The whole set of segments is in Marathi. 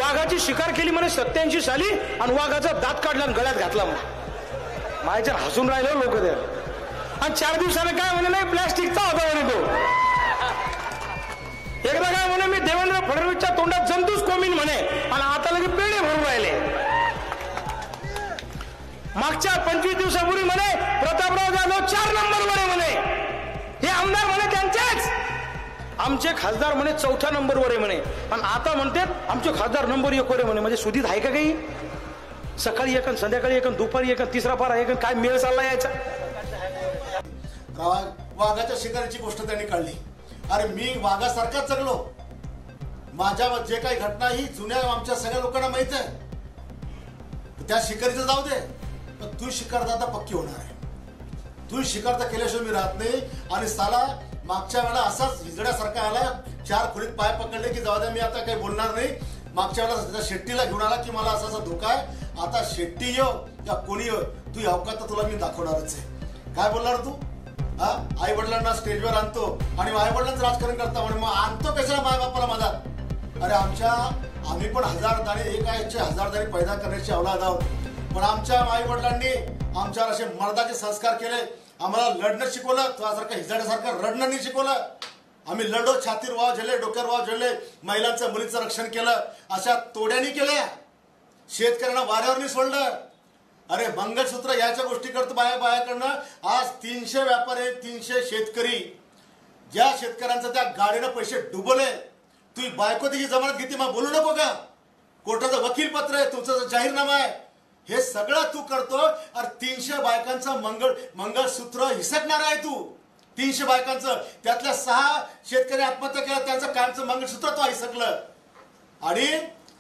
वाघाची शिकार केली म्हणे 87 साली आणि वाघाचा दात काढला आणि गळ्यात घातला म्हणे. माझ्या हसून राहिले लोक त्या. आणि 4 दिवसाने काय म्हणे, नाही प्लॅस्टिकचा होता म्हणे तो. एकदा काय म्हणे, मी देवेंद्र फडणवीसच्या तोंडात जंतूच कोमीन म्हणे आणि आता लगे पेढे भरून राहिले. मागच्या 25 दिवसापूर्वी म्हणे प्रतापराव जाधव 4 नंबरवर म्हणे. हे आमदार म्हणे त्यांचेच. आमचे खासदार म्हणे 4थ्या नंबरवर आहे म्हणे आणि आता म्हणतात आमचे खासदार नंबर 1 वर आहे म्हणे. म्हणजे सुधीत आहे का काही? सकाळी एक संध्याकाळी एक दुपारी एक तिसरा पारा एक काय मेळ चालला यायचा. वाघाच्या शिकारीची गोष्ट त्यांनी काढली. अरे मी वाघासारखाच जगलो. माझ्या जे काही घटना ही जुन्या आमच्या सगळ्या लोकांना माहित आहे. त्या शिकारीचं जाऊ दे, पण तू शिकारता आता पक्की होणार आहे. तू शिकारता केल्याशिवाय मी राहत नाही. आणि साला मागच्या वेळेला असाच हिजड्यासारखा आला, 4 खोलीत पाय पकडले की जाऊ द्या मी आता काही बोलणार नाही. मागच्या वेळेला शेट्टीला घेऊन आला की मला असा धोका आहे. आता शेट्टी येऊ या कोणी येऊ, तू अवकात तुला मी दाखवणारच आहे. काय बोलणार तू? हा, आई वडिलांना स्टेजवर आणतो आणि आई वडिलांचं राजकारण करता म्हणे. मग आणतो कशाला माय बापाला मधात? अरे आम्ही पण हजारदारी एकाचे हजारदारी पैदा करण्याची औलाद आहोत. पण आमच्या आई वडिलांनी आमच्यावर असे मर्दाचे संस्कार केले. आम्हाला लढणं शिकवलं, तुझ्यासारखं हिजड्यासारखं रडणं नाही शिकवलं. आम्ही लढो, छातीवर वाव झेलले, डोक्यावर वाव झेलले, महिलांचं मुलीचं रक्षण केलं, अशा तोड्यानी केल्या. शेतकऱ्यांना वाऱ्यावर नाही सोडलं. अरे मंगळसूत्र याच्या गोष्टी करतो बायाकडनं. आज 300 व्यापारी, 300 शेतकरी, ज्या शेतकऱ्यांचं त्या गाडीनं पैसे डुबवले. तू बायको तिची जमानत घेते, मग बोलू नको का? कोर्टाचं वकील पत्र आहे, तुमचं जाहीरनामा आहे, हे सगळं तू करतो. अरे 300 बायकांचं मंगळसूत्र हिसकणार आहे तू. 300 बायकांचं, त्यातल्या 6 शेतकरी आत्महत्या केल्या, त्यांचं कायमचं मंगळसूत्र तो हिसकलं. आणि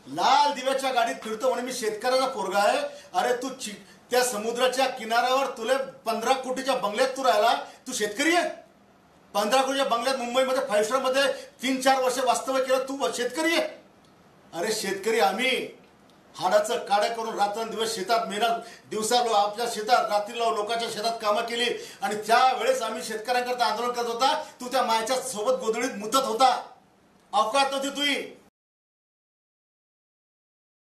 लाल दिव्याच्या गाडीत फिरतो म्हणे मी शेतकऱ्याचा पोरगा आहे. अरे तू त्या समुद्राच्या किनाऱ्यावर तुला 15 कोटीच्या बंगल्यात तू राहिला, तू शेतकरी आहे? 15 कोटीच्या बंगल्यात मुंबईमध्ये 5 स्टार मध्ये 3-4 वर्ष वास्तव्य केलं, तू शेतकरी आहे? अरे शेतकरी आम्ही हाडाचं काड्या करून रात्रंदिवस शेतात मेहनत, दिवसा आपल्या शेतात, रात्रीला लोकांच्या शेतात कामं केली. आणि त्यावेळेस आम्ही शेतकऱ्यांकरता आंदोलन करत होता. तू त्या मायाच्या सोबत गोधडीत मुतत होता. अवकात नव्हती तुझी.